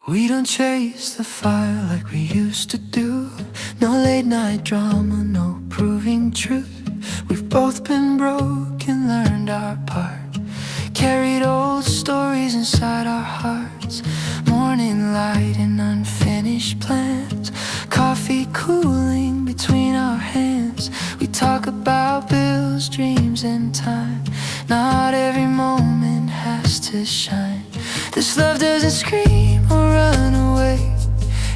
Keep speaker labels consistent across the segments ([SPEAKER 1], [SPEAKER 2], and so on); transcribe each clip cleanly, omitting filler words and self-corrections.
[SPEAKER 1] We don't chase the fire like we used to do. No late night drama, no proving truth. We've both been broken, learned our part, carried old stories inside our hearts. Morning light and unfinished plans, coffee cooling between our hands. We talk about bills, dreams and time. Not every moment has to shine. This love doesn't scream or run away.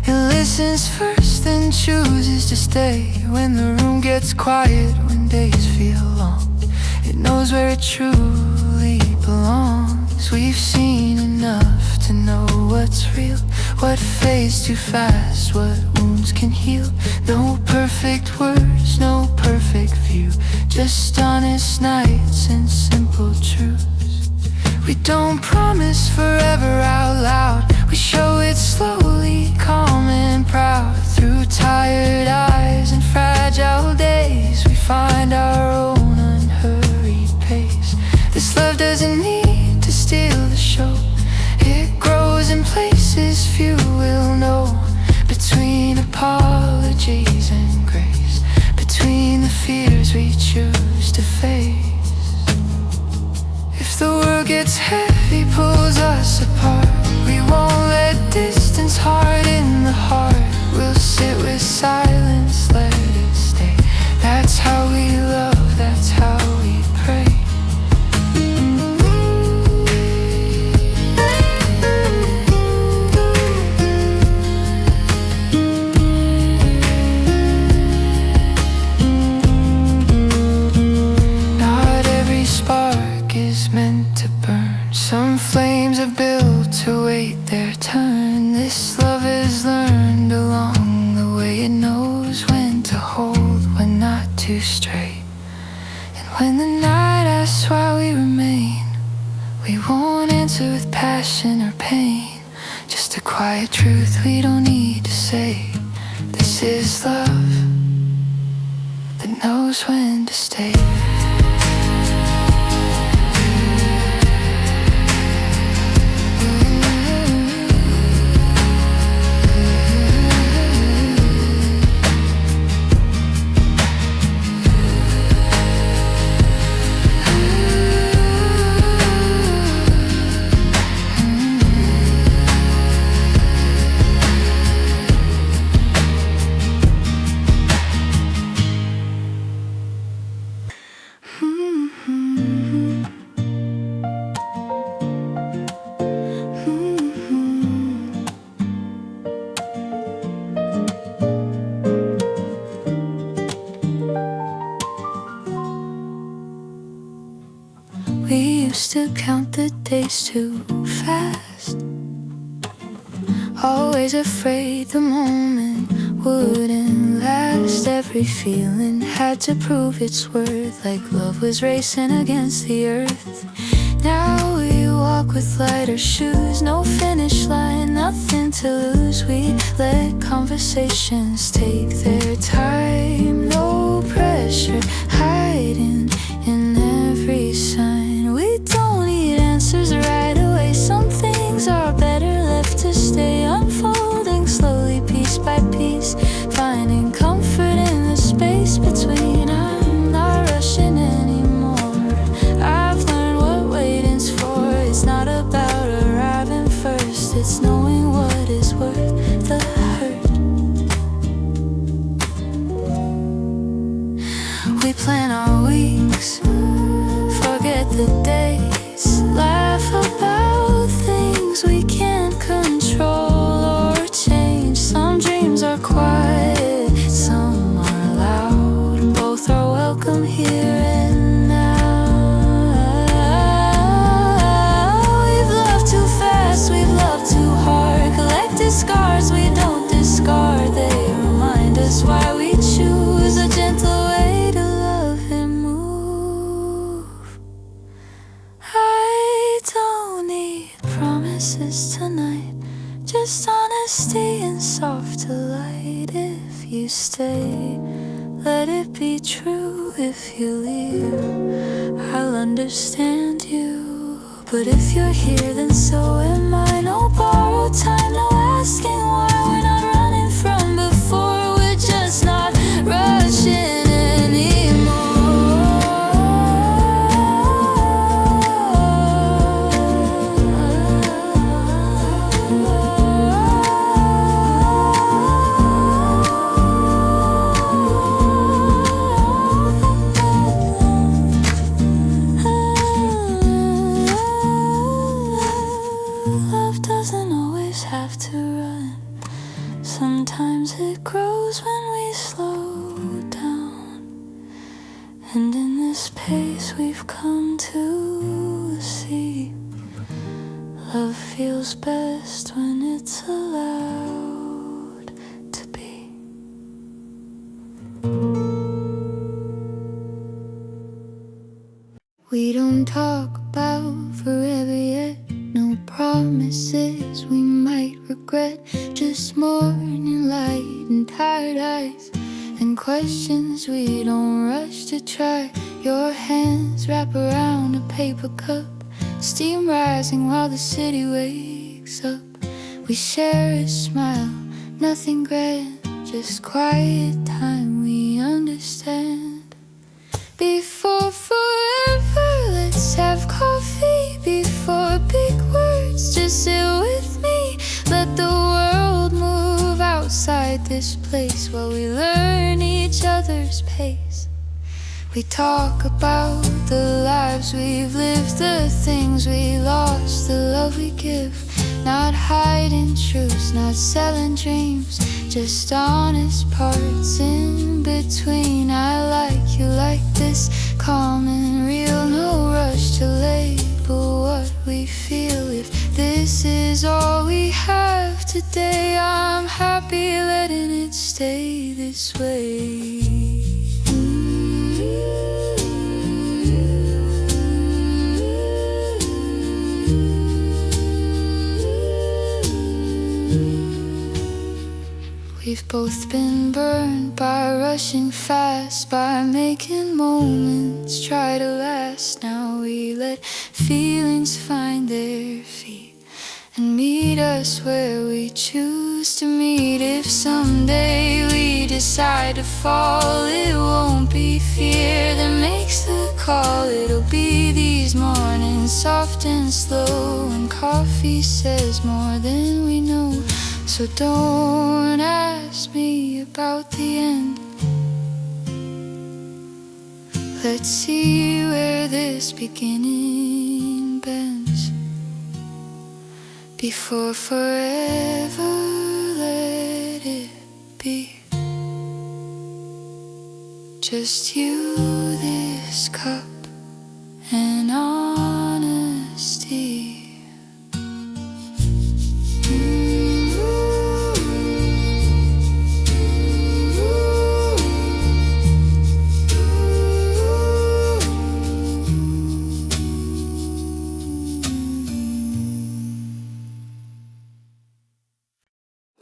[SPEAKER 1] It listens first and chooses to stay. When the room gets quiet, when days feel long, it knows where it truly belongs. We've seen enough to know what's real, what fades too fast, what wounds can heal. No perfect words, no perfect view, just honest nights and simple truths. We don't promise forever out loud. We show it slowly, calm and proud. Through tired eyes and fragile days, we find our own unhurried pace. This love doesn't need to steal the show. It grows in places few will know. Between apologies and grace, between the fears we choose to face. If the world gets heavy, pulls us apart, we won't let distance harden the heart. We'll sit with silence, let it stay. That's how we love, that's how we pray. Not every spark is meant to burn. Some flames are built to wait their turn. This love is learned along the way. It knows when to hold, when not to stray. And when the night asks why we remain, we won't answer with passion or pain, just a quiet truth we don't need to say. This is love that knows when to stay. We used to count the days too fast, always afraid the moment wouldn't last. Every feeling had to prove its worth, like love was racing against the earth. Now we walk with lighter shoes, no finish line, nothing to lose. We let conversations take their time, no pressure hiding in every sign. We don't need answers right away. Some things are better left to stay, unfolding slowly, piece by piece, finding comfort in the space between. I'm not rushing anymore. I've learned what waiting's for. It's not about arriving first, it's knowing what is worth the hurt. We plan our weeks, forget the days, laugh about things we can't control or change. Some dreams are quiet, some are loud, both are welcome here and now. We've loved too fast, we've loved too hard, collected scars we don't discard. They remind us why we choose a gentle way to love and move. I don't need promises tonight, just honesty and soft delight. If you stay, let it be true. If you leave, I'll understand you. But if you're here, then so am I. No borrowed time, no have to run. Sometimes it grows when we slow down. And in this pace we've come to see, love feels best when it's allowed to be. We don't talk about forever yet, no promises we might regret. Just morning light and tired eyes, and questions we don't rush to try. Your hands wrap around a paper cup, steam rising while the city wakes up. We share a smile, nothing grand, just quiet time we understand. Before forever, let's have coffee. Before big words, just sit with me. Let the world move outside this place while we learn each other's pace. We talk about the lives we've lived, the things we lost, the love we give. Not hiding truths, not selling dreams, just honest parts in between. I like you like this, calm and real. No rush to label what we feel. If this is all we have today, I'm happy letting it stay this way. We've both been burned by rushing fast, by making moments try to last. Now we let feelings find their feet and meet us where we choose to meet. If someday we decide to fall, it won't be fear that makes the call. It'll be these mornings, soft and slow, and coffee says more than we know. So don't ask me about the end. Let's see where this beginning bends. Before forever, let it be. Just you, this cup, and honesty.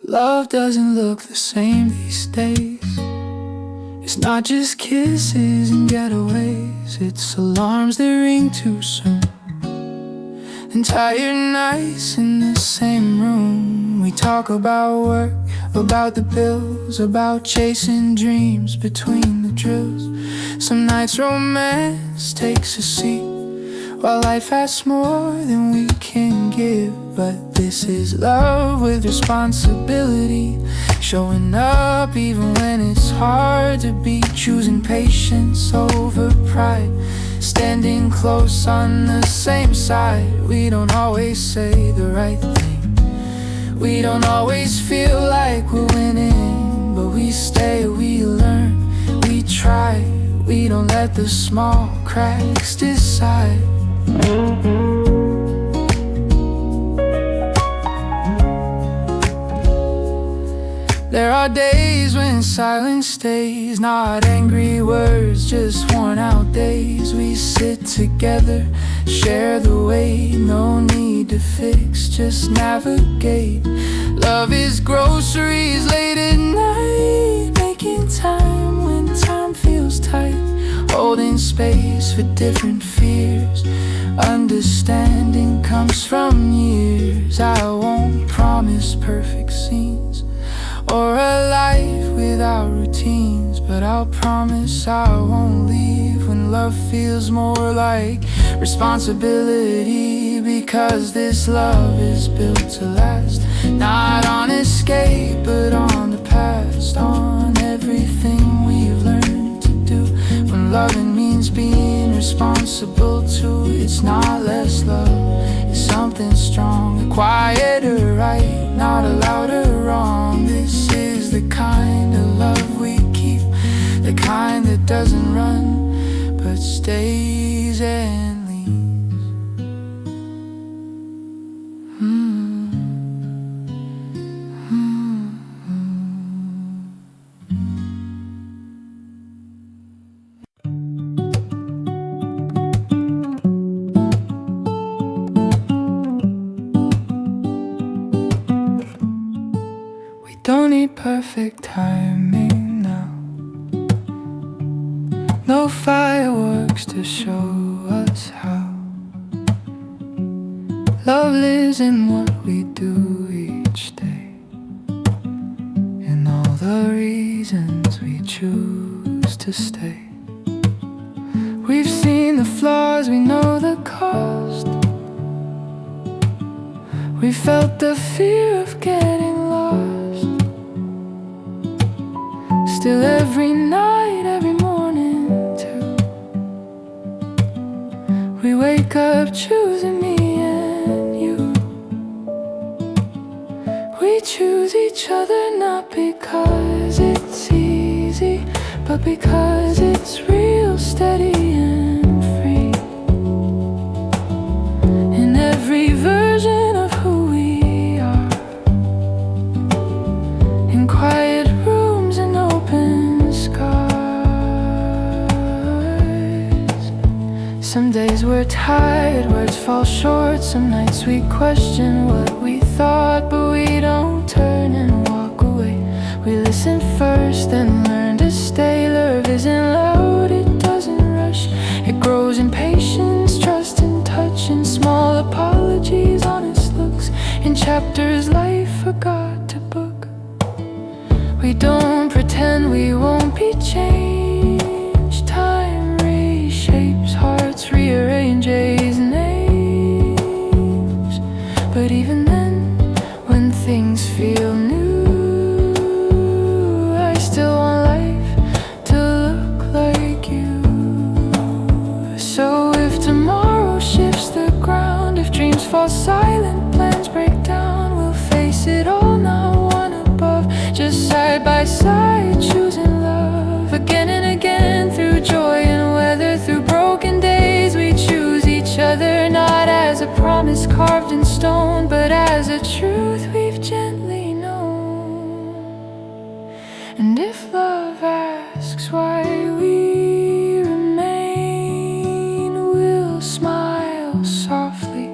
[SPEAKER 1] Love doesn't look the same these days. It's not just kisses and getaways, it's alarms that ring too soon, and tired nights in the same room. We talk about work, about the bills, about chasing dreams between the drills. Some nights romance takes a seat, while life asks more than we can give. But this is love with responsibility, showing up even when it's hard to be, choosing patience over pride, standing close on the same side. We don't always say the right thing, we don't always feel like we're winning, but we stay, we learn, we try. We don't let the small cracks decide. There are days when silence stays, not angry words, just worn out days. We sit together, share the weight, no need to fix, just navigate. Love is groceries late at night, making time when time feels tight, holding space for different fears. Understanding comes from years. I won't promise perfect scenes or a life without routines, but I'll promise I won't leave when love feels more like responsibility. Because this love is built to last, not on escape but on the past, on everything we've learned to do. When loving means being responsible too, it's not less love, it's something strong, a quieter right, not a doesn't run, but stays and leans. We don't need perfect timing now, no fireworks to show us how. Love lives in what we do each day, in all the reasons we choose to stay. We've seen the flaws, we know the cost. We felt the fear of getting lost. Still every night, every morning too, we wake up choosing me and you. We choose each other not because it's easy, but because it's real, steady and free. In every version of who we are, in quiet rooms and open skies. Some days we're tired, words fall short. Some nights we question what we thought, but we don't turn and walk away. We listen first, then learn to stay. Love isn't loud, it doesn't rush. It grows in patience, trust and touch, in small apologies, honest looks, in chapters life forgot to book. We don't pretend we won't be changed. Time reshapes hearts, rearranges names. But even then, when things feel new, I still want life to look like you. So if tomorrow shifts the ground, if dreams fall silent, plans break down, we'll face it all, not one above, just side by side, choosing love. Again and again, through joy and weather, through broken days, we choose each other, not as a promise carved in stone, but as a truth we've gently known. And if love asks why we remain, we'll smile softly,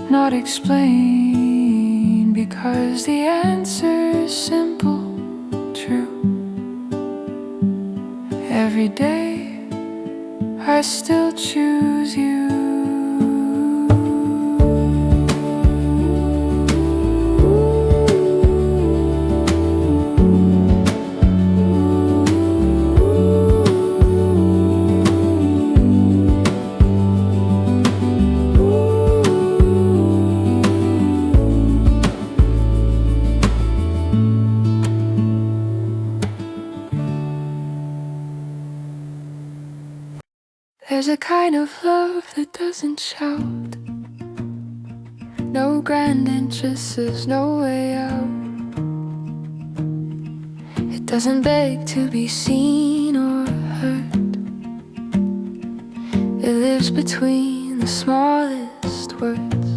[SPEAKER 1] not explain, because the answer's simple, true. Every day I still choose you. There's a kind of love that doesn't shout, no grand interests, there's no way out. It doesn't beg to be seen or heard. It lives between the smallest words.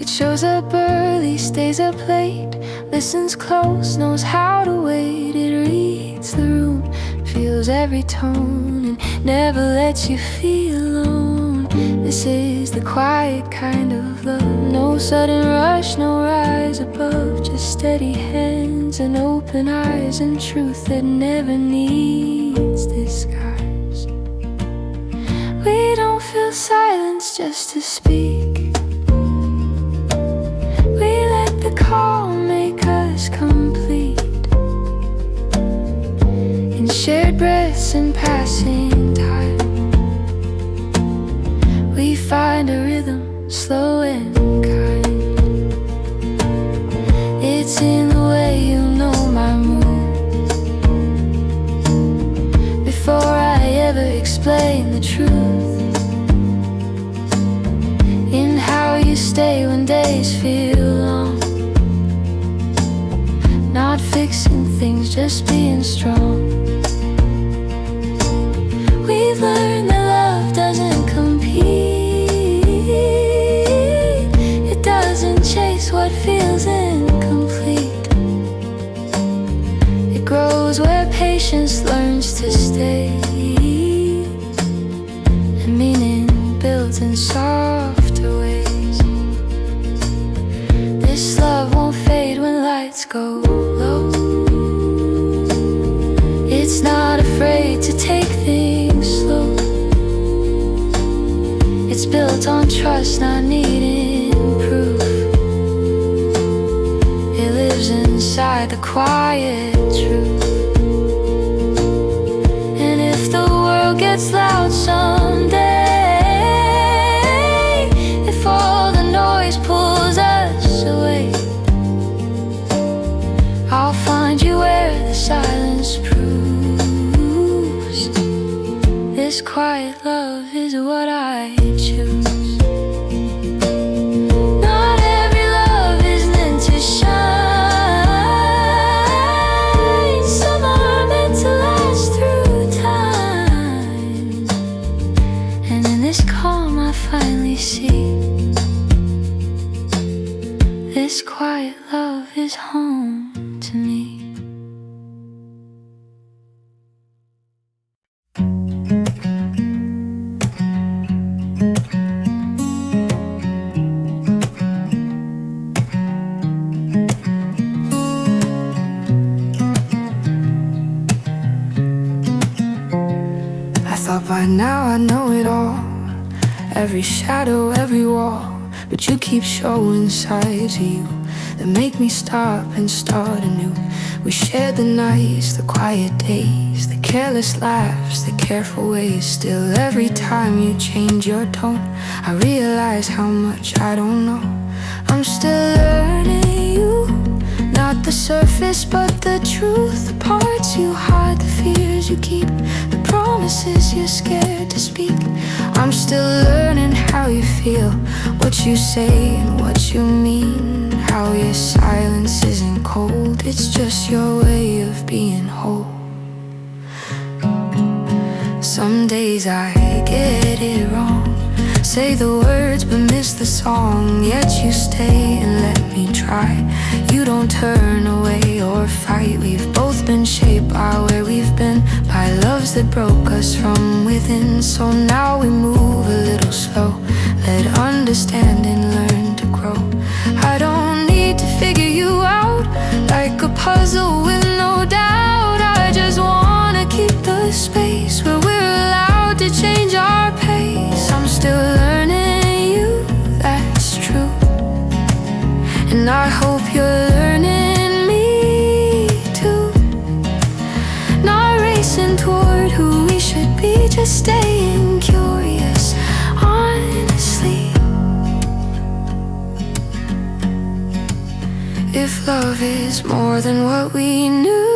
[SPEAKER 1] It shows up early, stays up late, listens close, knows how to wait. It reads the room, feels every tone, and never lets you feel alone. This is the quiet kind of love, no sudden rush, no rise above, just steady hands and open eyes, and truth that never needs disguise. We don't fill silence just to speak. We let the call make us complete, in shared breaths and passing time. We find a rhythm, slow and kind. It's in the way you know my mood, before I ever explain the truth, in how you stay when days feel long, not fixing things, just being strong. trust, not needing proof. It lives inside the quiet truth. And if the world gets loud someday, if all the noise pulls us away, I'll find you where the silence proves this quiet love is what I choose. Not every love is meant to shine. Some are meant to last through time. And in this calm I finally see this quiet love is home to me. By now I know it all, every shadow, every wall. But you keep showing sides of you that make me stop and start anew. We shared the nights, the quiet days, the careless laughs, the careful ways. Still every time you change your tone, I realize how much I don't know. I'm still learning you, not the surface but the truth. The parts you hide, the fears you keep, the promises you're scared to speak. I'm still learning how you feel, what you say and what you mean. How your silence isn't cold, it's just your way of being whole. Some days I get it wrong, say the words but miss the song. Yet you stay and let me try. You don't turn away or fight. We've both been shaped by where we've been, by loves that broke us from within. So now we move a little slow, let understanding learn to grow. I don't need to figure you out like a puzzle with no doubt. I just wanna keep the space where we're allowed to change our pace. I'm still learning you, that's true, and I hope you're learning me too. Not racing toward who we should be, just staying curious, honestly. If love is more than what we knew,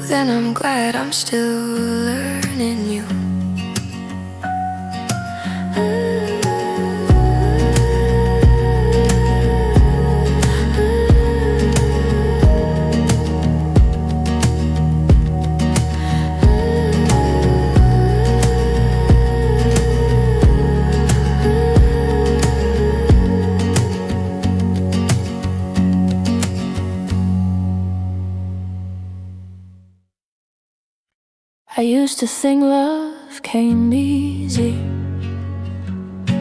[SPEAKER 1] then I'm glad I'm still learning you. I used to think love came easy,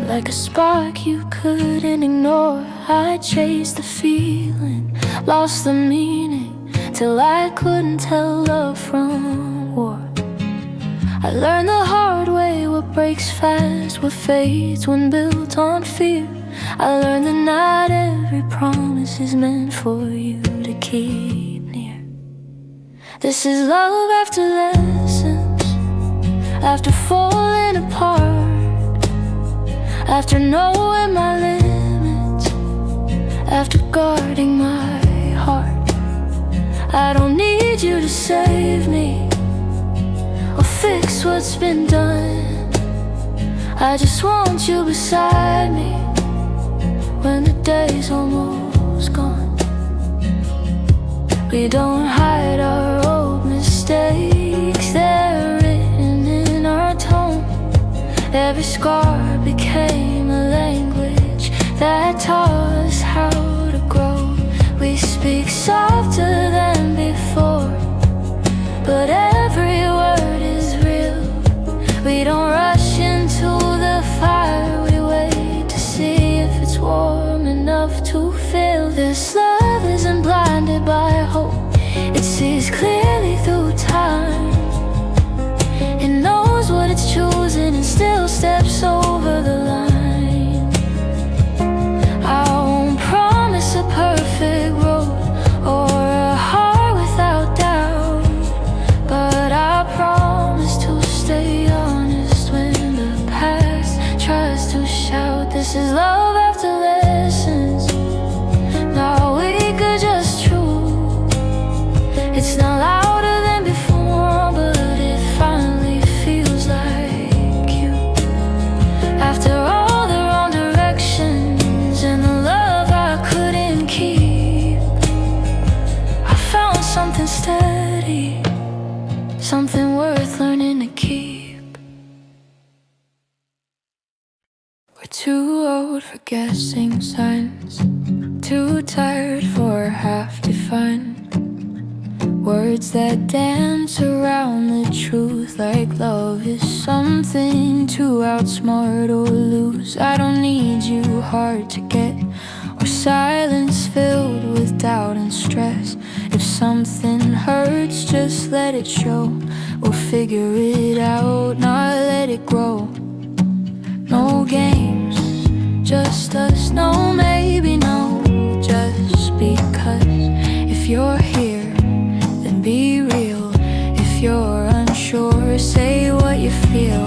[SPEAKER 1] like a spark you couldn't ignore. I chased the feeling, lost the meaning, till I couldn't tell love from war. I learned the hard way what breaks fast, what fades when built on fear. I learned that not every promise is meant for you to keep near. This is love after lessons, after falling apart, after knowing my limits, after guarding my heart. I don't need you to save me or fix what's been done. I just want you beside me when the day's almost gone. We don't hide our old mistakes, they're written in our tone. Every scar became a language that taught us how to grow. We speak softer than before, but every word is real. We don't rush into the fire, we wait to see if it's warm enough to feel. This love isn't blinded by hope, it sees clearly through time. It knows what it's choosing and still steps over the line. something worth learning to keep. We're too old for guessing signs, too tired for half-defined words that dance around the truth, like love is something to outsmart or lose. I don't need you hard to get, or silence filled with doubt and stress. If something hurts, just let it show. We'll figure it out, not let it grow. No games, just us, no maybe, no just because. If you're here, then be real. If you're unsure, say what you feel.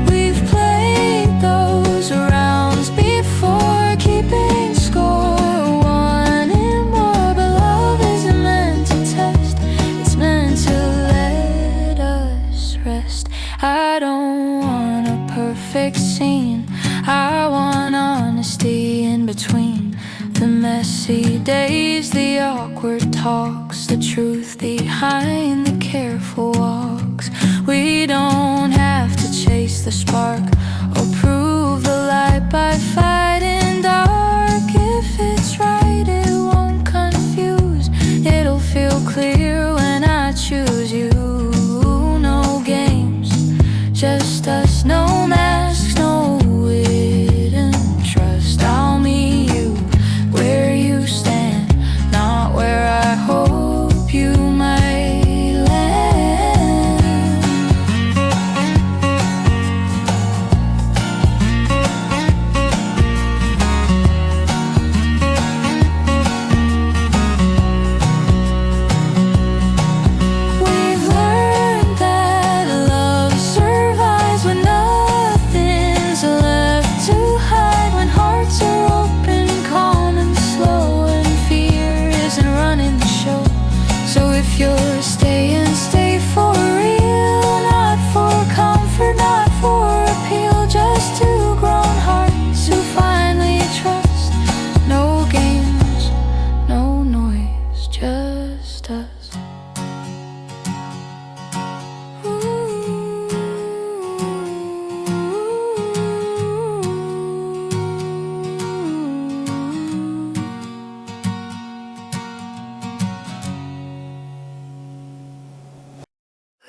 [SPEAKER 1] We've played those rounds before, keeping score, wanting more, but love isn't meant to test, it's meant to let us rest. I don't want a perfect scene, I want honesty in between the messy days, the awkward talks, the truth behind the careful walks. We don't have to chase the spark or prove the light by fighting dark. If it's right, it won't confuse, it'll feel clear when I choose you. No games, just us, no masks, no hidden trust. I'll meet you where you stand, not where I hope you might land. We've learned that love survives when nothing's left to hide, when hearts are open, calm and slow, and fear isn't running the show. So if you're staying, stay for real, not for comfort, not for appeal, just two grown hearts who finally trust. No games, no noise, just us.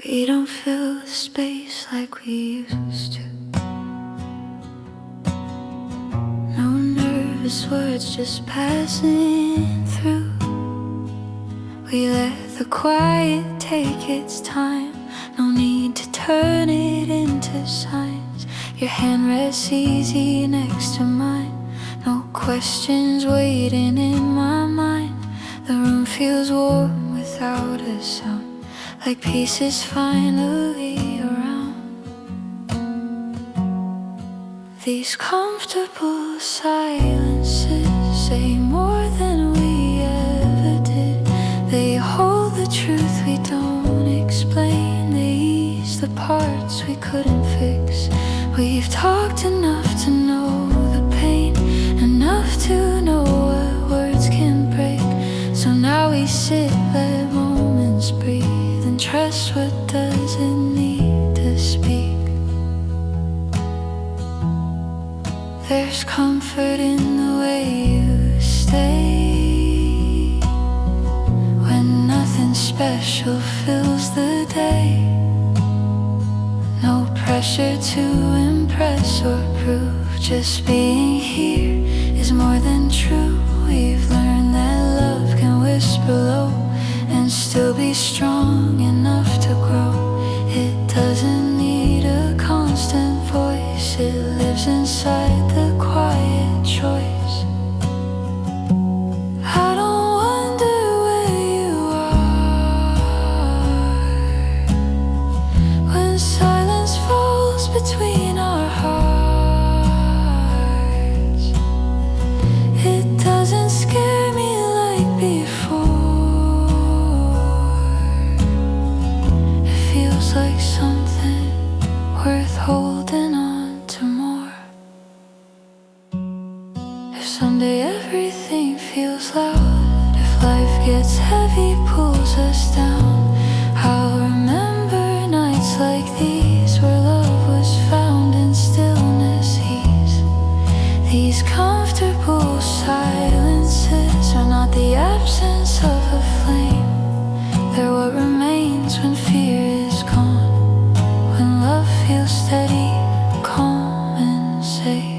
[SPEAKER 1] We don't fill the space like we used to. No nervous words just passing through. We let the quiet take its time, no need to turn it into signs. Your hand rests easy next to mine, no questions waiting in my mind. The room feels warm without a sound, like peace is finally around. These comfortable silences say more than we ever did. They hold the truth we don't explain, they ease the parts we couldn't fix. We've talked enough to know the pain, enough to know what words can break. So now we sit, let moments breathe, and trust what doesn't need to speak. There's comfort in the way you stay, when nothing special fills the day. No pressure to impress or prove, just being here is more than true. We've learned that love can whisper low and still be strong enough to grow. It doesn't need a constant voice, it lives inside the quiet choice. I don't wonder where you are when silence falls between our hearts. It doesn't scare me like before. It feels like something worth holding on to more. If someday everything feels loud, if life gets heavy, pulls us down, I'll remember like these, where love was found in stillness, ease. These comfortable silences are not the absence of a flame. They're what remains when fear is gone, when love feels steady, calm and safe.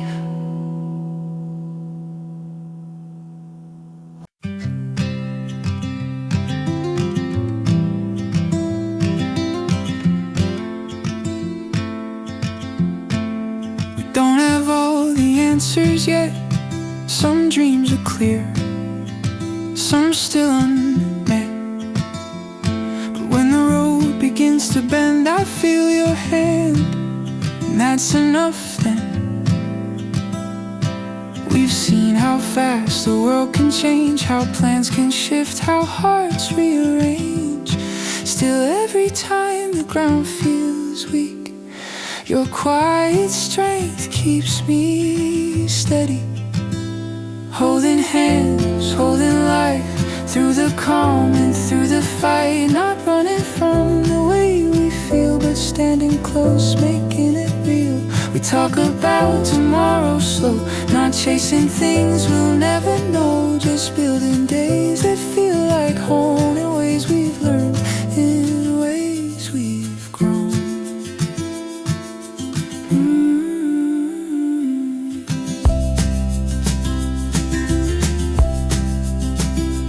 [SPEAKER 1] Don't have all the answers yet. Some dreams are clear, some still unmet. But when the road begins to bend, I feel your hand, and that's enough then. We've seen how fast the world can change, how plans can shift, how hearts rearrange. Still every time the ground feels weak, your quiet strength keeps me steady. Holding hands, holding life, through the calm and through the fight. Not running from the way we feel, but standing close, making it real. We talk about tomorrow slow, not chasing things we'll never know. Just building days that feel like home, in ways we've learned, in ways we've grown.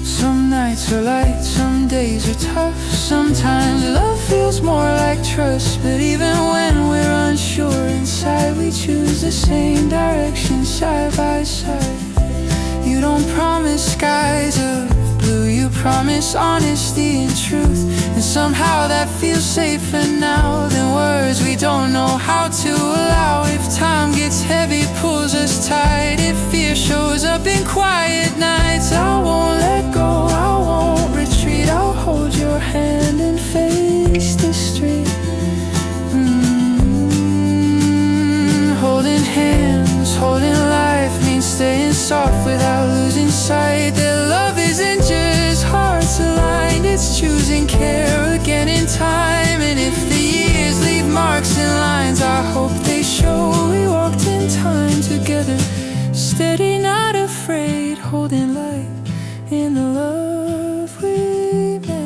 [SPEAKER 1] Some nights are light, some days are tough. Sometimes love feels more like trust. But even when we're unsure inside, we choose the same direction side by side. You don't promise skies of blue, you promise honesty and truth. And somehow that feels safer now than words we don't know how to allow. If time gets heavy, pulls us tight, if fear shows up in quiet nights, I won't let go, I won't retreat. I'll hold your hand and face the street. Holding hands, holding life means staying soft without losing sight. That love isn't just hearts aligned, it's choosing care again in time. And if the years leave marks and lines, I hope they show we walked in time together. Steady, not afraid, holding life in the love we made.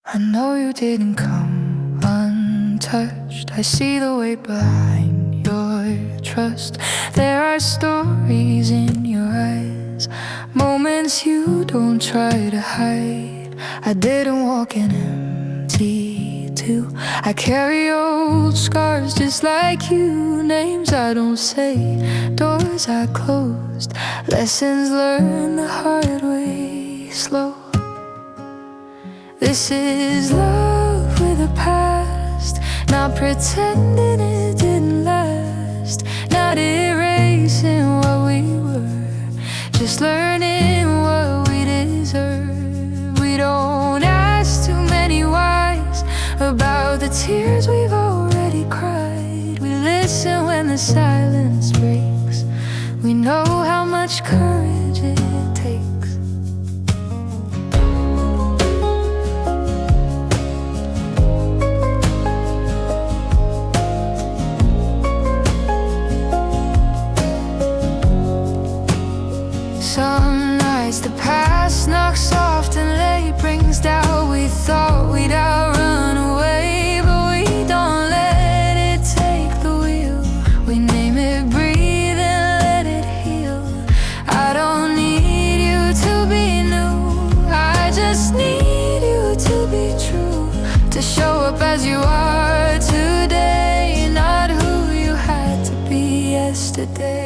[SPEAKER 1] I know you didn't come untouched. I see the weight behind your trust. There are stories in your eyes, moments you don't try to hide. I didn't walk in empty too. I carry old scars just like you, names I don't say, doors I closed, lessons learned the hard way, slow. This is love with a past, not pretending it didn't last, not erasing what we were, just learning what we deserve. We don't ask too many whys about the tears we've already cried. We listen when the silence breaks. We know how much courage it takes. Some nights the past knocks soft and late, brings doubt. We thought we'd outrun away, but we don't let it take the wheel. We name it, breathe and let it heal. I don't need you to be new, I just need you to be true, to show up as you are today, not who you had to be yesterday.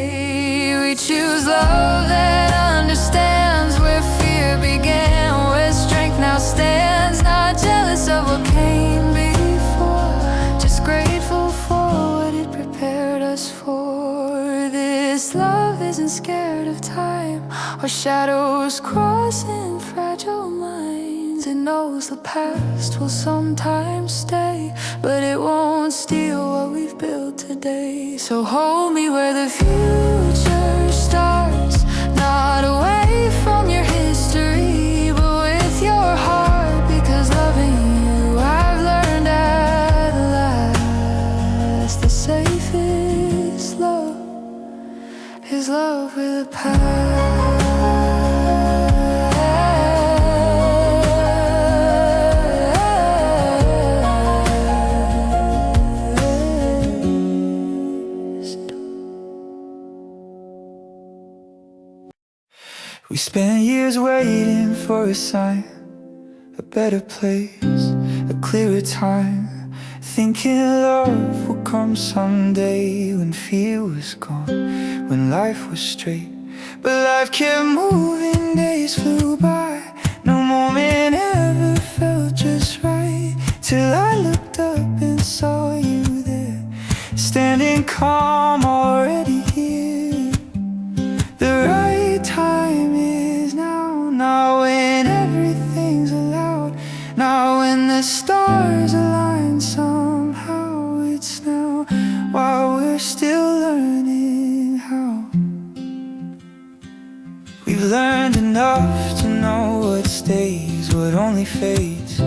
[SPEAKER 1] We choose love that understands where fear began, where strength now stands. Not jealous of what came before, just grateful for what it prepared us for. This love isn't scared of time or shadows crossing fragile minds. It knows the past will sometimes stay, but it won't steal what we've built today. So hold me where the future starts, not away from your history, but with your heart, because loving you I've learned at last. The safest love is love with a past. We spent years waiting for a sign, a better place, a clearer time, thinking love would come someday, when fear was gone, when life was straight. But life kept moving, days flew by, no moment ever felt just right, till I looked up and saw you there, standing calm, already here. The right time is now, now when everything's allowed, now when the stars align somehow. It's now, while we're still learning how. We've learned enough to know what stays, what only fades,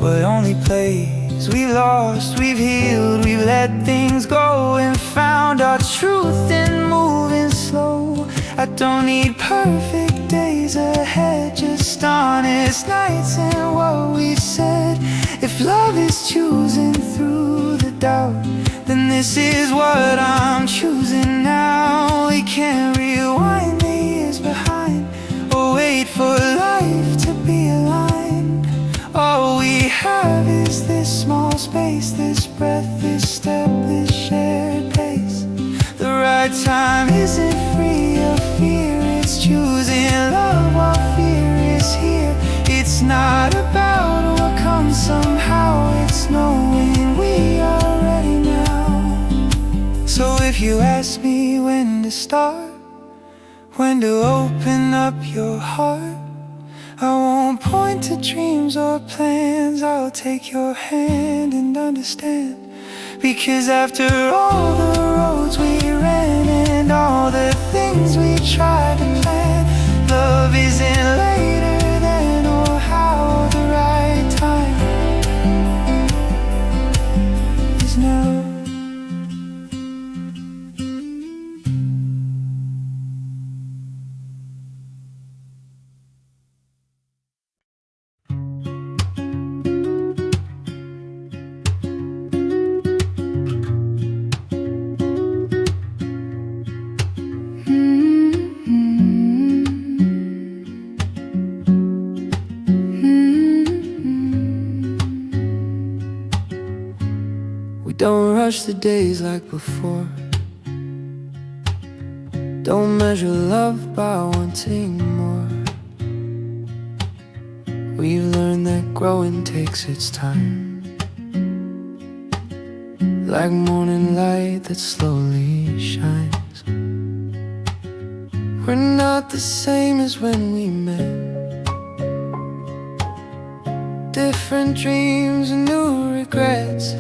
[SPEAKER 1] what only plays. We've lost, we've healed, we've let things go, and found our truth in moving slow. I don't need perfect days ahead, just honest nights and what we've said. If love is choosing through the doubt, then this is what I'm choosing now. We can't rewind the years behind, or wait for life to be aligned. All we have is this small space, this breath, this step, this shared pace. The right time isn't free of fear, it's choosing love while fear is here. It's not about what comes somehow, it's knowing we are ready now. So if you ask me when to start, when to open up your heart, I won't point to dreams or plans, I'll take your hand and understand. Because after all the roads we ran and all the things we tried to plan, love isn't later than or how. The right time is now. Don't rush the days like before, don't measure love by wanting more. We've learned that growing takes its time, like morning light that slowly shines. We're not the same as when we met, different dreams and new regrets.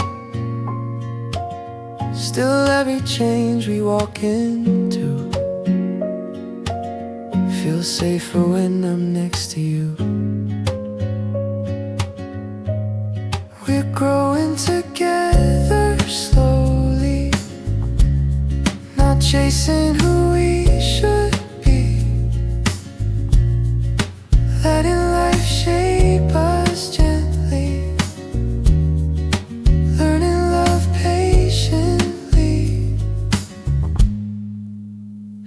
[SPEAKER 1] Still every change we walk into feels safer when I'm next to you. We're growing together slowly, not chasing who we should be, letting life shape us gently, learning love patiently.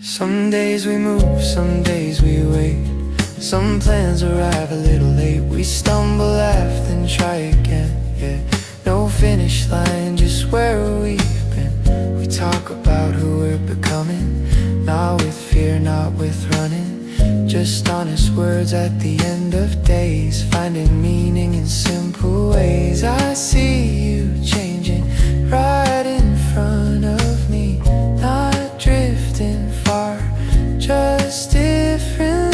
[SPEAKER 1] Some days we move, some days we wait, some plans arrive a little late. We stumble, laugh, then try again, yeah. No finish line, just where we've been. We talk about who we're becoming, not with fear, not with running, just honest words at the end of days, finding meaning in simple ways. I see you changing right in front of me, not drifting far, just different.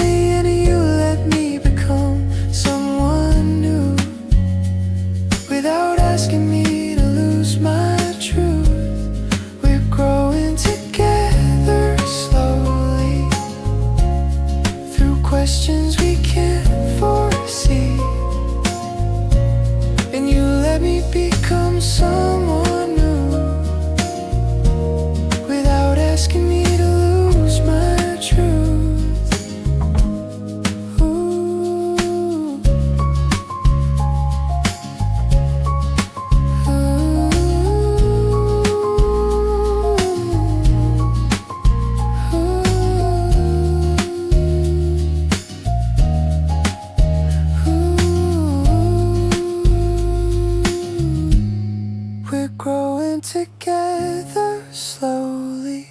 [SPEAKER 1] together slowly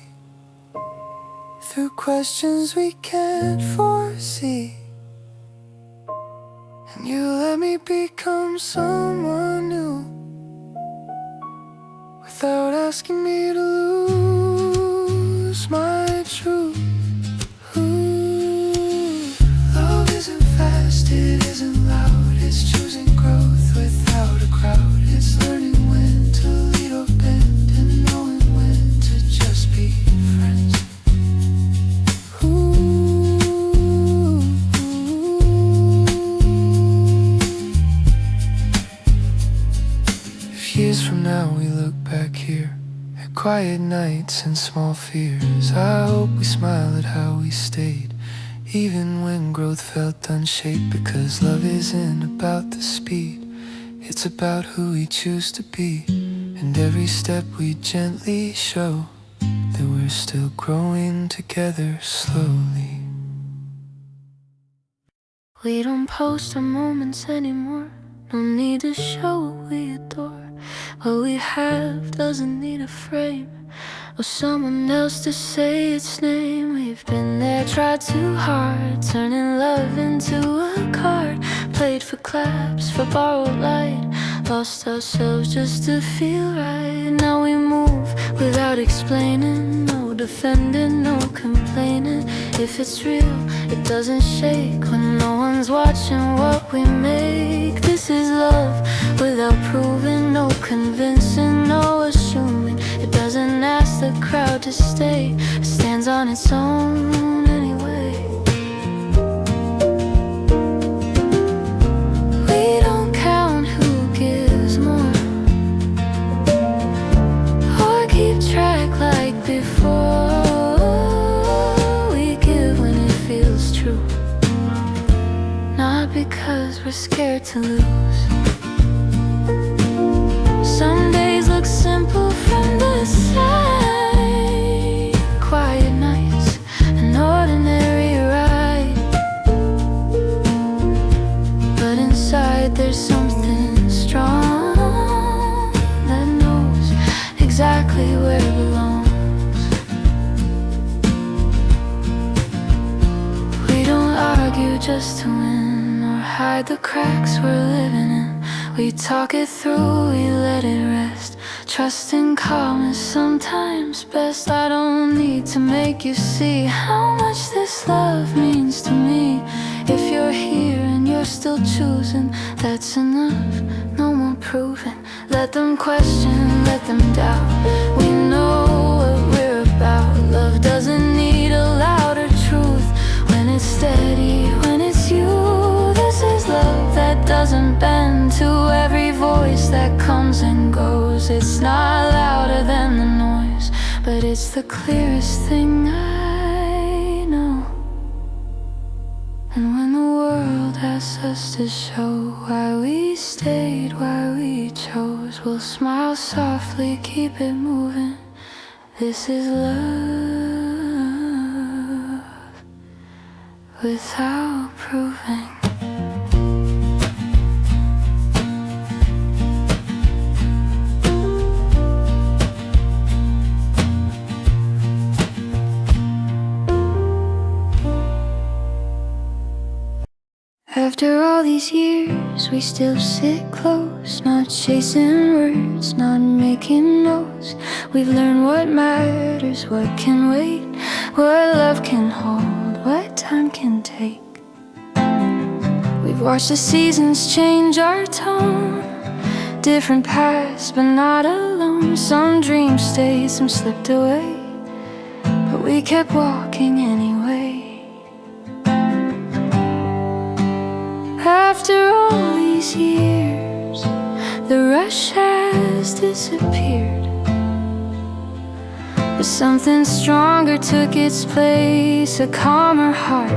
[SPEAKER 1] through questions we can't foresee. And you let me become someone new without asking me to lose my truth. Love isn't fast, it isn't loud. It's choosing growth without a crowd. It's learning when to lead or bend and knowing when to just be friends. If years from now we look back here at quiet nights and small fears, I hope we smile at how we stayed, even when growth felt unshaped. Because love isn't about the speed, it's about who we choose to be. And every step we gently show that we're still growing together slowly.
[SPEAKER 2] We don't post our moments anymore, no need to show what we adore. What we have doesn't need a frame or someone else to say its name. We've been there, tried too hard, turning love into a card. Played for claps, for borrowed light, lost ourselves just to feel right. Now we move without explaining, no defending, no complaining. If it's real, it doesn't shake when no one's watching what we make. This is love without proving, no convincing, no assuming. It doesn't ask the crowd to stay, it stands on its own anyway. We don't count who gives more or keep track like before. We give when it feels true, not because we're scared to lose. Some days look simple from the side, quiet nights, an ordinary ride. But inside there's something strong that knows exactly where it belongs. We don't argue just to win or hide the cracks we're living in. We talk it through, we let it rest. Trusting calm is sometimes best. I don't need to make you see how much this love means to me. If you're here and you're still choosing, that's enough, no more proving. Let them question, let them doubt. We know what we're about. Love doesn't need a louder truth. When it's steady, when it's you, this is love that doesn't bend to every voice that comes and goes. It's not louder than the noise, but it's the clearest thing I know. And when the world asks us to show why we stayed, why we chose, we'll smile softly, keep it moving. This is love without proving. After all these years, we still sit close, not chasing words, not making notes. We've learned what matters, what can wait, what love can hold, what time can take. We've watched the seasons change our tone, different paths but not alone. Some dreams stayed, some slipped away, but we kept walking anyway. After all these years, the rush has disappeared, but something stronger took its place. A calmer heart,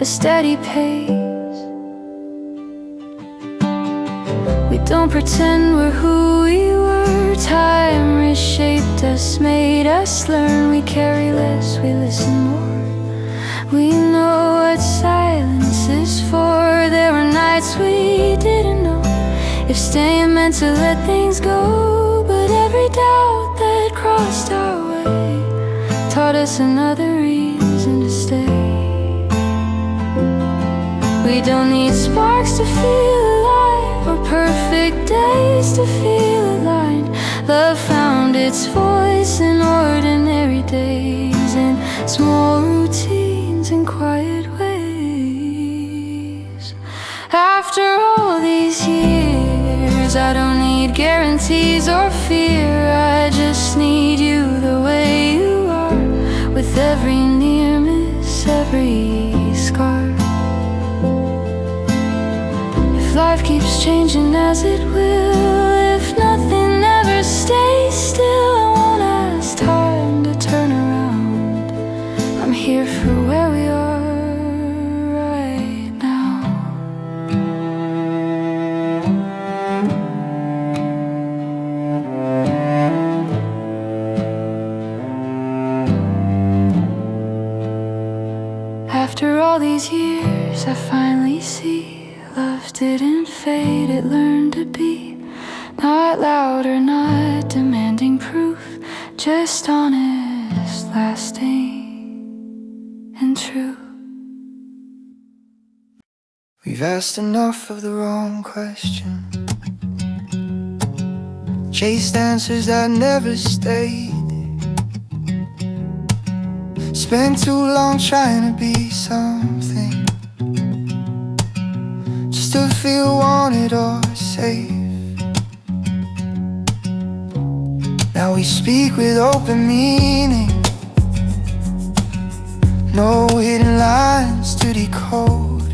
[SPEAKER 2] a steady pace. We don't pretend we're who we were. Time reshaped us, made us learn. We carry less, we listen more. We know what silence is for. There were nights we didn't know if staying meant to let things go, but every doubt that crossed our way, taught us another reason to stay. We don't need sparks to feel alive, or perfect days to feel aligned. Love found its voice in ordinary days, in small routines and quiet ways. After all these years, I don't need guarantees or fear. I just need you the way you are, with every near miss, every scar. If life keeps changing as it will, if nothing ever stays still, I won't ask time to turn around. I'm here for where we are right now. After all these years, I finally see love didn't fade, it learned to be. Not loud or not demanding proof, just honest, lasting, and true.
[SPEAKER 1] We've asked enough of the wrong question, chased answers that never stayed, spent too long trying to be something, just to feel wanted or safe. Now we speak with open meaning, no hidden lines to decode.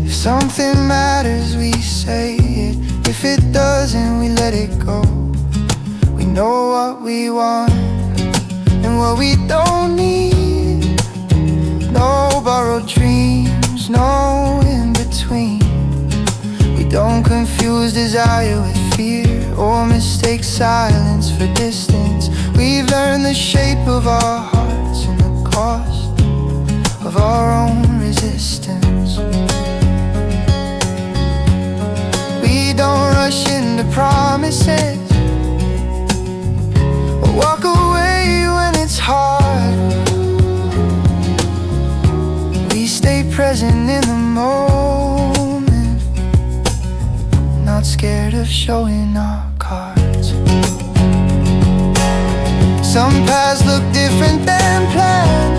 [SPEAKER 1] If something matters, we say it. If it doesn't, we let it go. We know what we want and what we don't need. No borrowed dreams, no in between. We don't confuse desire with fear, or mistake silence for distance. We've learned the shape of our hearts and the cost of our own resistance. We don't rush into promises or walk away when it's hard. We stay present in the moment, not scared of showing our cards. Some paths look different than planned,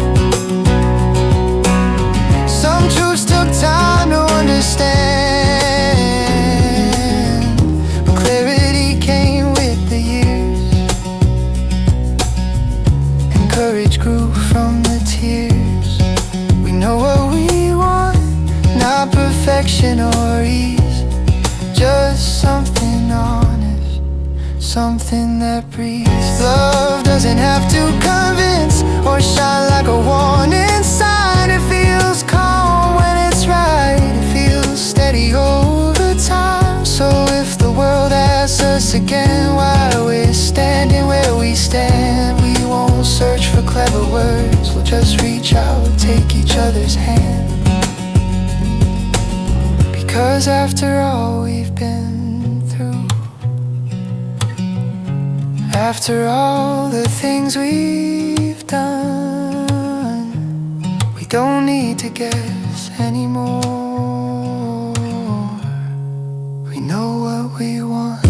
[SPEAKER 1] some truths took time to understand, but clarity came with the years, and courage grew from the tears. We know what we want, not perfection or ease, just something honest, something that breathes. Love doesn't have to convince or shine like a warning sign. It feels calm when it's right, it feels steady over time. So if the world asks us again why we're standing where we stand, we won't search for clever words, we'll just reach out, take each other's hand. Because after all we've been through, after all the things we've done, we don't need to guess anymore. We know what we want.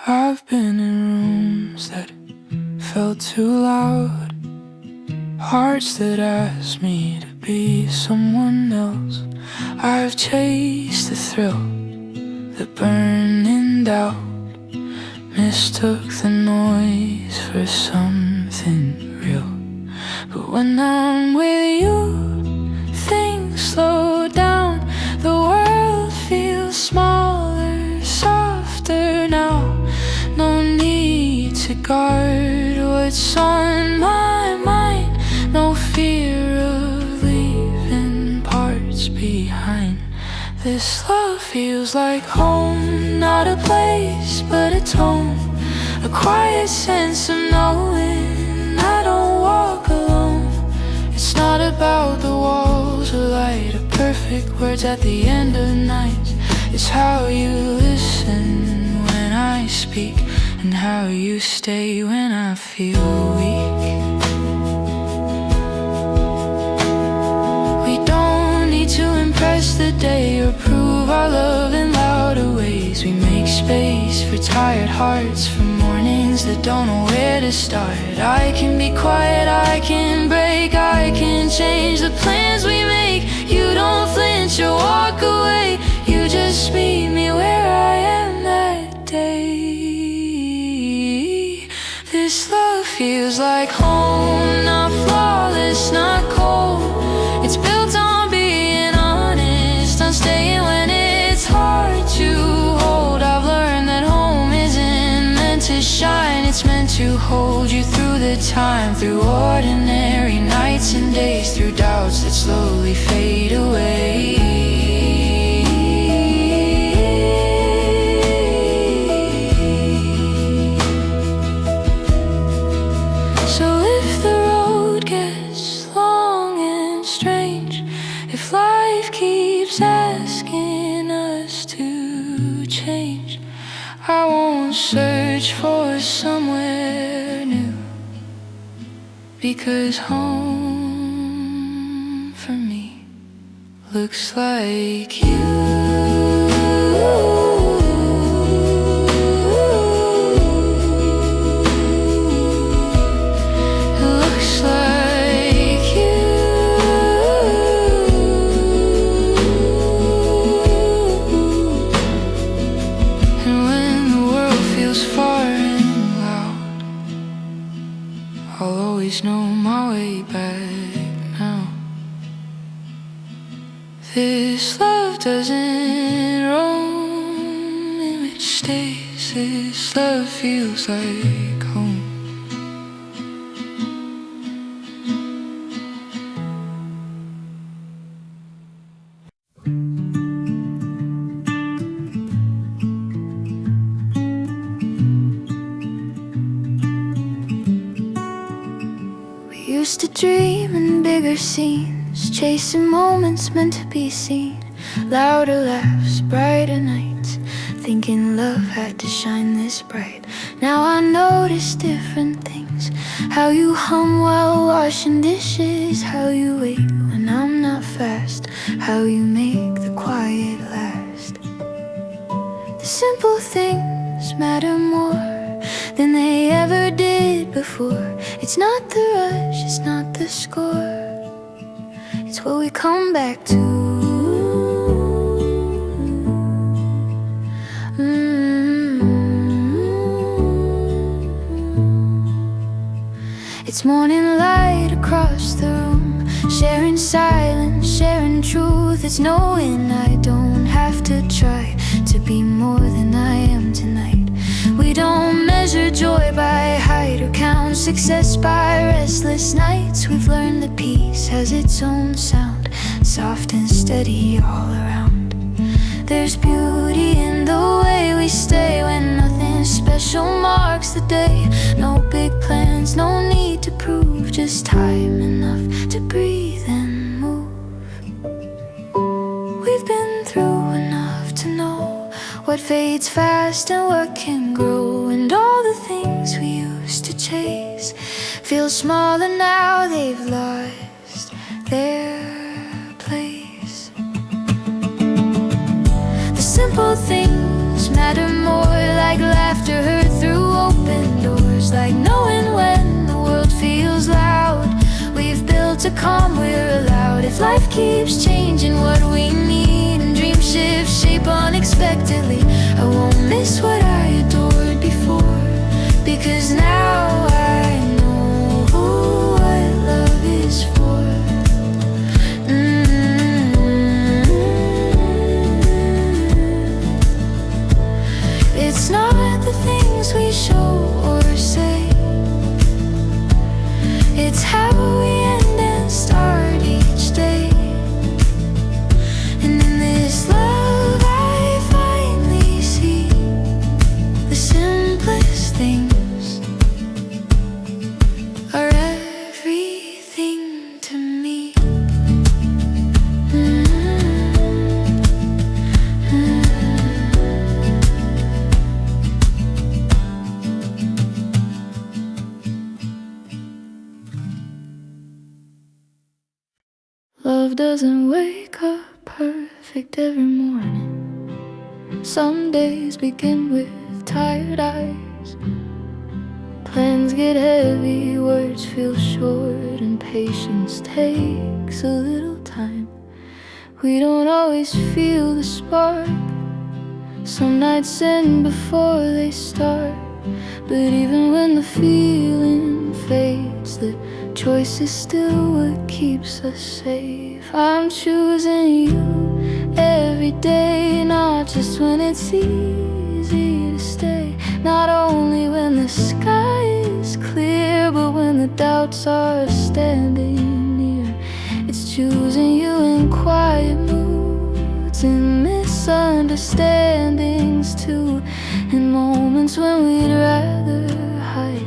[SPEAKER 1] I've been in rooms that felt too loud, hearts that asked me to be someone else. I've chased the thrill, the burn in doubt, mistook the noise for something real. But when I'm with you, things slow down, the world feels smaller, softer now. No need to guard what's on my mind, no fear of leaving parts behind.
[SPEAKER 2] mine. This love feels like home, not a place, but a tone. A quiet sense of knowing I don't walk alone. It's not about the walls or light or perfect words at the end of nights. It's how you listen when I speak, and how you stay when I feel weak. We don't need to impress the day or prove our love in louder ways. We make space for tired hearts, for mornings that don't know where to start. I can be quiet, I can break, I can change the plans we make. You don't flinch or walk away, you just meet me where I am that day. This love feels like home, not flawless, not cold. It's built on being honest, on staying when it's hard to hold. I've learned that home isn't meant to shine, it's meant to hold you through the time, through ordinary nights and days, through doubts that slowly fade away. So if the road gets long and strange, if life keeps asking us to change, I won't search for somewhere new, because home for me looks like you. I'll always know my way back now. This love doesn't roam, it stays. This love feels like home.
[SPEAKER 3] Used to dream in bigger scenes, chasing moments meant to be seen. Louder laughs, brighter nights, thinking love had to shine this bright. Now I notice different things, how you hum while washing dishes, how you wait when I'm not fast, how you make the quiet last. The simple things matter more than they ever did before. It's not the rush, it's not the score, it's what we come back to. It's morning light across the room, sharing silence, sharing truth. It's knowing I don't have to try to be more than I am tonight. We don't measure joy by height or count success by restless nights. We've learned that peace has its own sound, soft and steady all around. There's beauty in the way we stay when nothing special marks the day. No big plans, no need to prove, just time enough to breathe and move. We've been through enough to know what fades fast and what can grow. And all the things we used to chase feel smaller now, they've lost their place. The simple things matter more, like laughter heard through open doors, like knowing when the world feels loud. We've built a calm we're allowed. If life keeps changing what we need and dreams shift shape unexpectedly, I won't miss what I adored before, because now I know what love is for. It's not the things we show or say, it's how we end and start each day.
[SPEAKER 2] Love doesn't wake up perfect every morning. Some days begin with tired eyes. Plans get heavy, words feel short, and patience takes a little time. We don't always feel the spark. Some nights end before they start. But even when the feeling fades, the choice is still what keeps us safe. I'm choosing you every day, not just when it's easy to stay. Not only when the sky is clear, but when the doubts are standing near. It's choosing you in quiet moods, in misunderstandings too, in moments when we'd rather hide,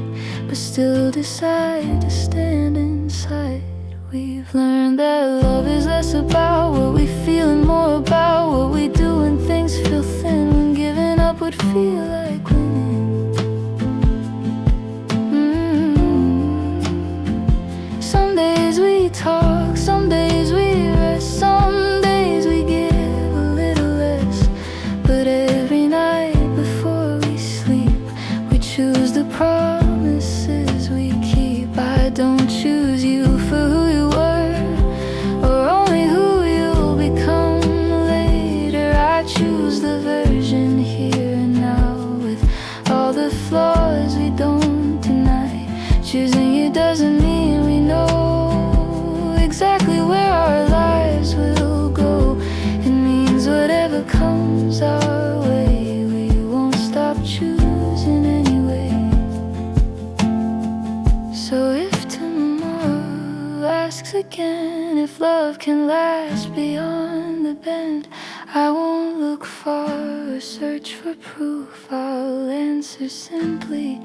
[SPEAKER 2] but still decide to stand inside. We've learned that love is less about what we feel and more about what we do when things feel thin, when giving up would feel like winning. Some days we talk, some days we rest, some days we give a little less. But every night before we sleep, we choose the promises we keep. I don't choose you for who you were, or only who you'll become later. I choose the version here and now, with all the flaws we don't deny. Choosing you doesn't mean we know exactly where our lives will go. It means whatever comes our way, we won't stop choosing anyway. So if tomorrow asks again if love can last beyond the bend, I won't look far or search for proof. I'll answer simply,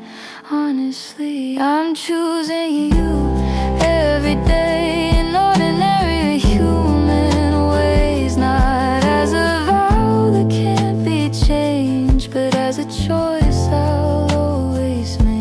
[SPEAKER 2] honestly. I'm choosing you every day in ordinary human ways, not as a vow that can't be changed, but as a choice I'll always make.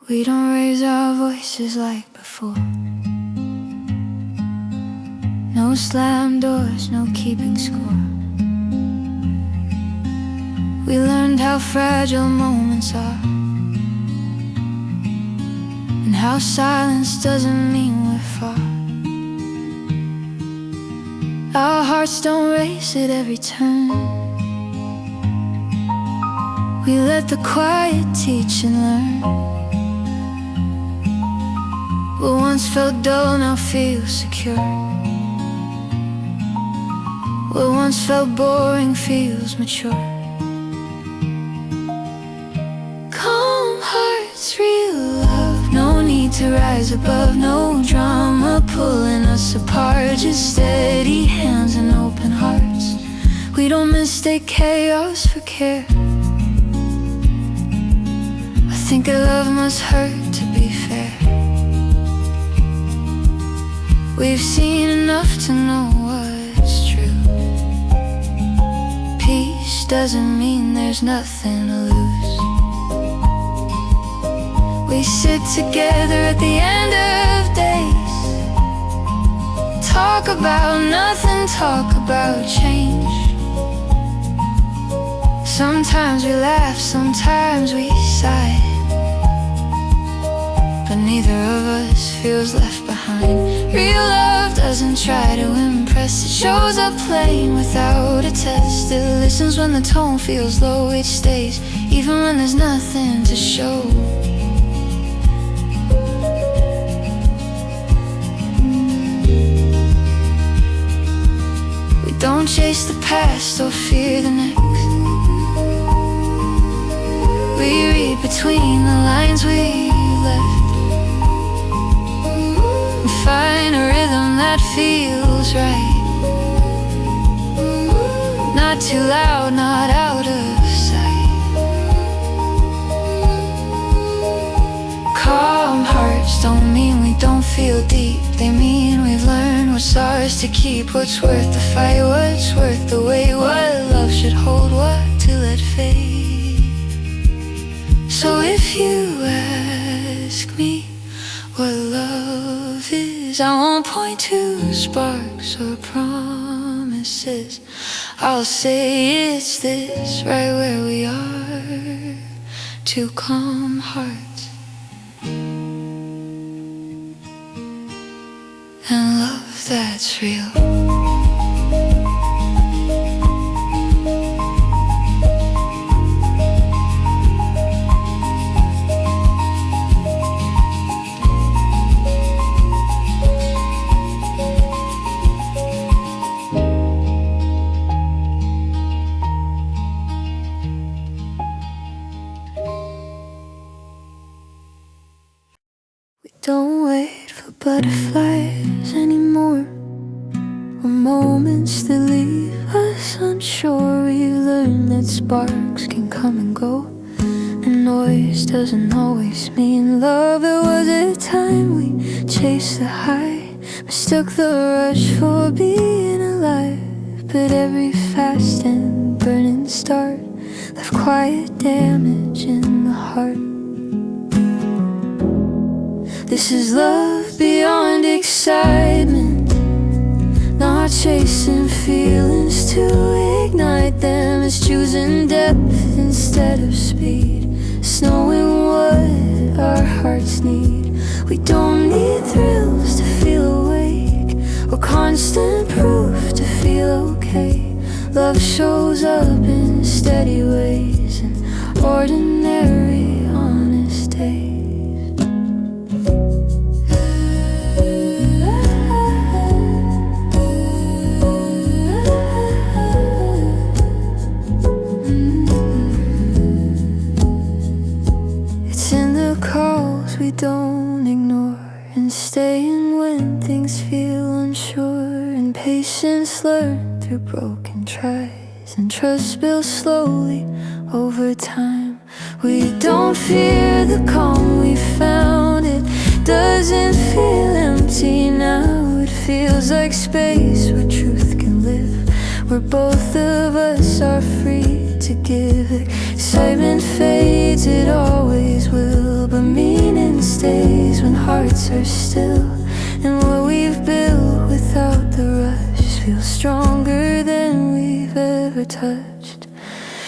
[SPEAKER 2] We don't raise our voices like before. No slam doors, no keeping score. We learned how fragile moments are, and how silence doesn't mean we're far. Our hearts don't race at every turn. We let the quiet teach and learn. What once felt dull now feels secure. What once felt boring feels mature. Calm hearts, real love. No need to rise above, no drama pulling us apart. Just steady hands and open hearts. We don't mistake chaos for care. I think a love must hurt to be fair. We've seen enough to know what's true. Peace doesn't mean there's nothing to lose. We sit together at the end of days, talk about nothing, talk about change. Sometimes we laugh, sometimes we sigh, but neither of us feels left behind. Real love doesn't try to impress. It shows up plain without a test. It listens when the tone feels low. It stays even when there's nothing to show. We don't chase the past or fear the next. We read between the lines we left, find a rhythm that feels right. Not too loud, not out of sight.
[SPEAKER 3] feel deep. They mean we've learned what's ours to keep. What's worth the fight, what's worth the wait. What love should hold, what to let fade. So if you ask me what love is, I won't point to sparks or promises. I'll say it's this, right where we are, two calm hearts and love that's real. Don't wait for butterflies anymore, or moments that leave us unsure. We learn that sparks can come and go, and noise doesn't always mean love. There was a time we chased the high, mistook the rush for being alive. But every fast and burning start left quiet damage in the heart. This is love beyond excitement, not chasing feelings to ignite them. It's choosing depth instead of speed. It's knowing what our hearts need. We don't need thrills to feel awake, or constant proof to feel okay. Love shows up in steady ways, in ordinary, honest days. We don't ignore, and staying when things feel unsure, and patience learned through broken tries, and trust built slowly over time. We don't fear the calm we found. It doesn't feel empty now. It feels like space where truth can live, where both of us are free to give. Excitement fades, it always will, but meaning stays when hearts are still. And what we've built without the rush feels stronger than we've ever touched.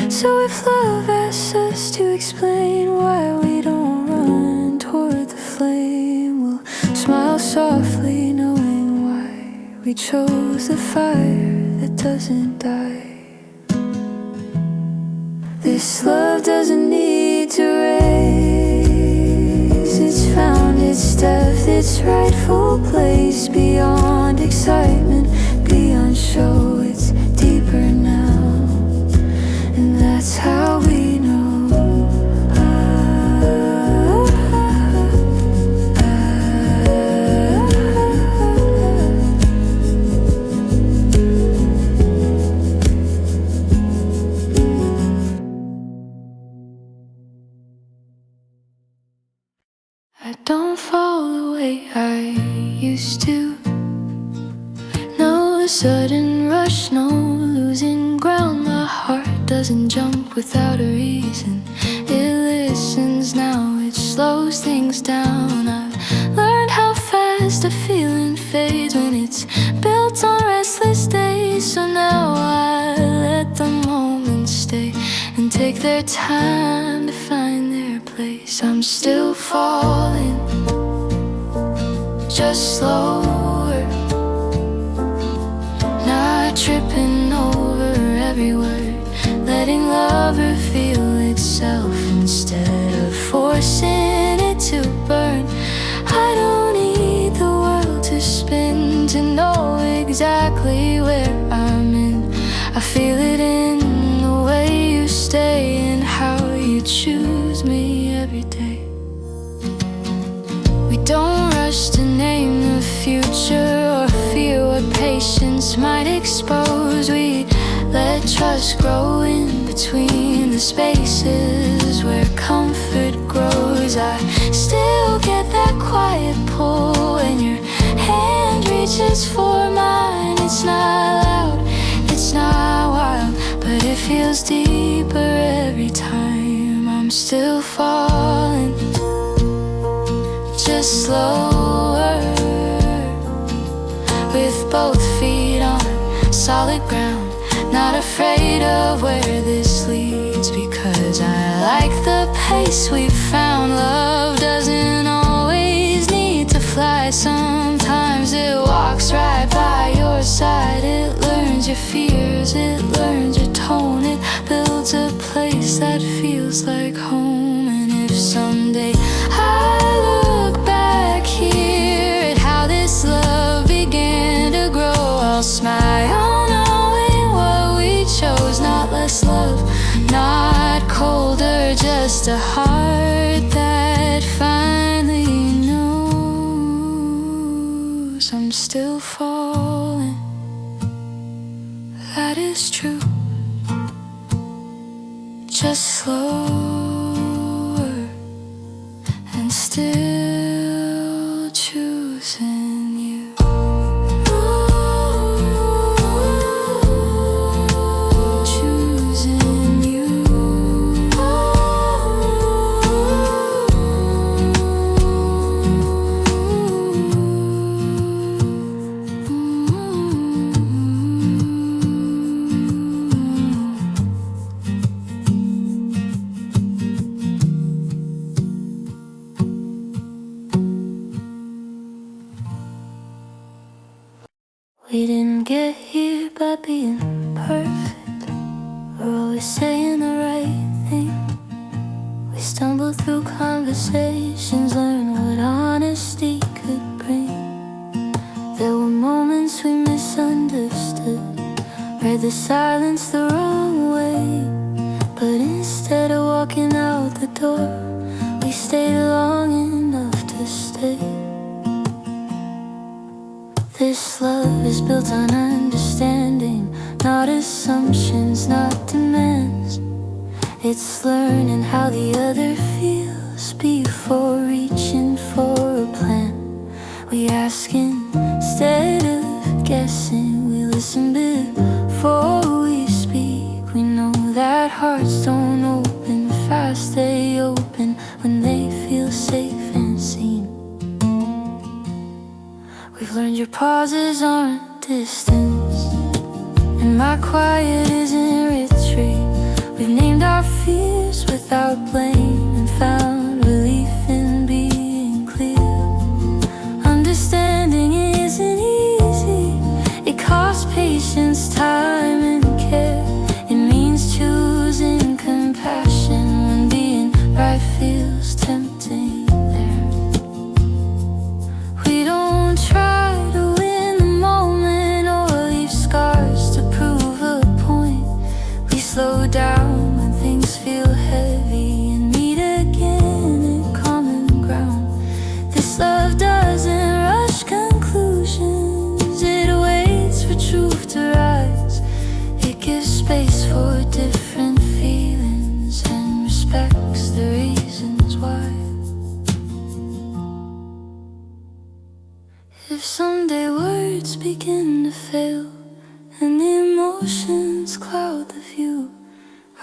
[SPEAKER 3] So if love asks us to explain why we don't run toward the flame, we'll smile softly knowing why we chose the fire that doesn't die. This love doesn't need to raise. It's found its depth, its rightful place. Beyond excitement, beyond show, it's deeper now, and that's how we know. I don't fall the way I used to. No sudden rush, no losing ground. My heart doesn't jump without a reason. It listens now, it slows things down. I've learned how fast a feeling fades when it's built on restless days. So now I let the moments stay and take their time to find their place. I'm still falling, just slower, not tripping over every word, letting love reveal itself instead of forcing it to burn. I don't need the world to spin to know exactly where I'm in. I feel it in the way you stay and how you choose me every day. We don't rush to name the future or fear what patience might expose. We let trust grow in between the spaces where comfort grows. I
[SPEAKER 2] Still get that quiet pull when your hand reaches for mine. It's not loud, it's not wild, but it feels deeper every time. I'm still falling, just slower, with both feet on solid ground, not afraid of where this leads, because I like the pace we've found. Love doesn't always need to fly. Sometimes it walks right by your side. It learns your fears, it learns your tone. It builds a place that feels like home. And if someday I look back here at how this love began to grow, I'll smile knowing what we chose. Not less love, not colder, just a heart that finally knows I'm still falling. That is true, just slower and still choosing you. Choosing you. We didn't get here by being perfect. We're always saying the right thing. We stumble through conversations, learn what honesty could bring. There were moments we misunderstood, read the silence the wrong way. But instead of walking out the door, we stayed long enough to stay. This love is built on understanding, not assumptions, not demands. It's learning how the other feels before reaching for a plan. We ask instead of guessing, we listen before we speak. We know that hearts don't open fast, they open when they feel safe and seen. We've learned your pauses aren't distance, and my quiet isn't retreat. We've named our fears without blame and found relief in being clear. Understanding isn't easy, it costs patience, time and care. It means choosing compassion when being right feels tempting there. We don't try to win the moment or leave scars to prove a point. We slow down when things feel heavy and meet again at common ground. This love doesn't rush conclusions, it waits for truth to rise. It gives space for different feelings and respects the reasons why. If someday words begin to fail and the emotions cloud the view,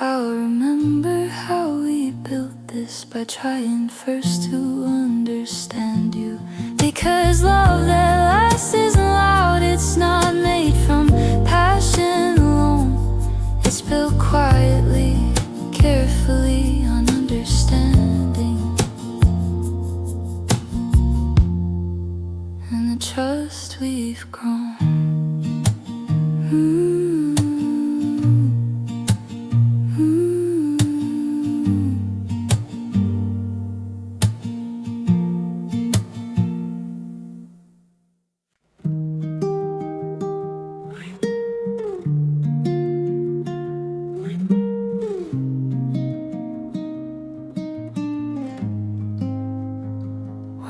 [SPEAKER 2] I'll remember how we built this by trying first to understand you. Because love that lasts isn't loud, it's not made from passion alone. It's built quietly, carefully on understanding and the trust we've grown.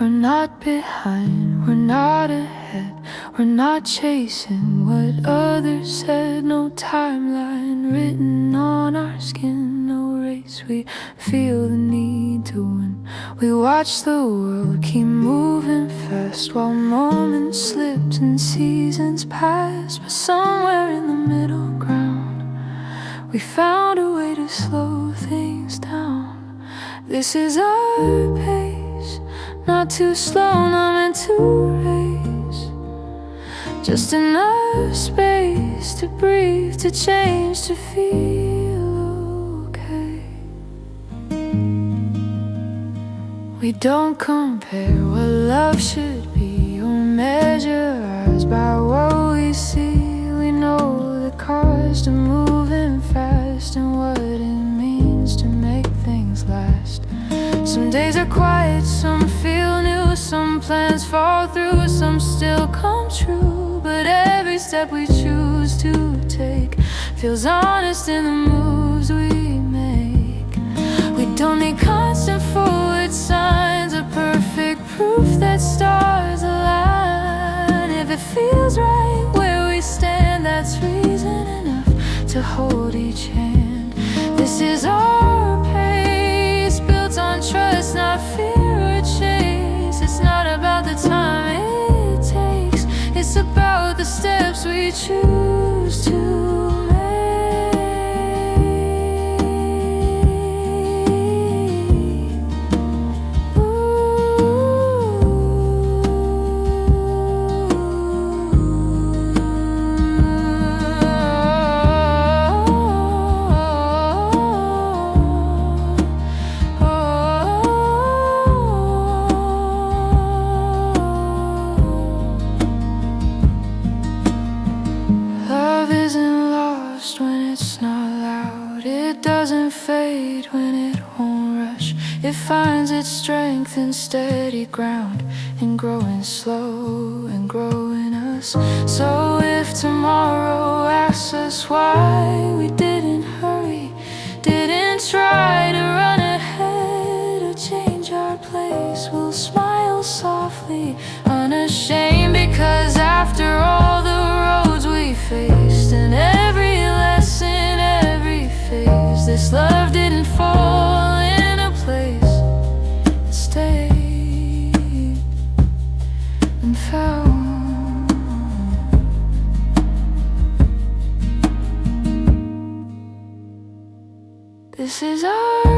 [SPEAKER 2] We're not behind, we're not ahead, we're not chasing what others said. No timeline written on our skin, no race peace. We feel the need to win. We watch the world keep moving fast, while moments slipped and seasons passed. But somewhere in the middle ground, we found a way to slow things down. This is our pace, not too slow, not meant to race. Just enough space to breathe, to change, to feel okay. We don't compare what love should be, or measure ours by what we see. We know the cost of moving fast and what it means to make things last. Some days are quiet, some feel new, some plans fall through, some still come true. But every step we choose to take feels honest in the moves we make. We don't need constant forward signs or perfect proof that stars align. If it feels right where we stand, that's reason enough to hold each hand. This is our pace, built on trust, not fear or chase. It's not about the time it takes, it's about the steps we choose to make. Love isn't lost when it's not loud. It doesn't fade when it won't rush. It finds its strength in steady ground, and growing slow and growing us. So if tomorrow asks us why we didn't hurry, didn't try to run ahead or change our place, we'll smile softly, unashamed, because after all the roads we faced and every lesson, every phase, this love didn't fall in a place. It stayed and found. This is our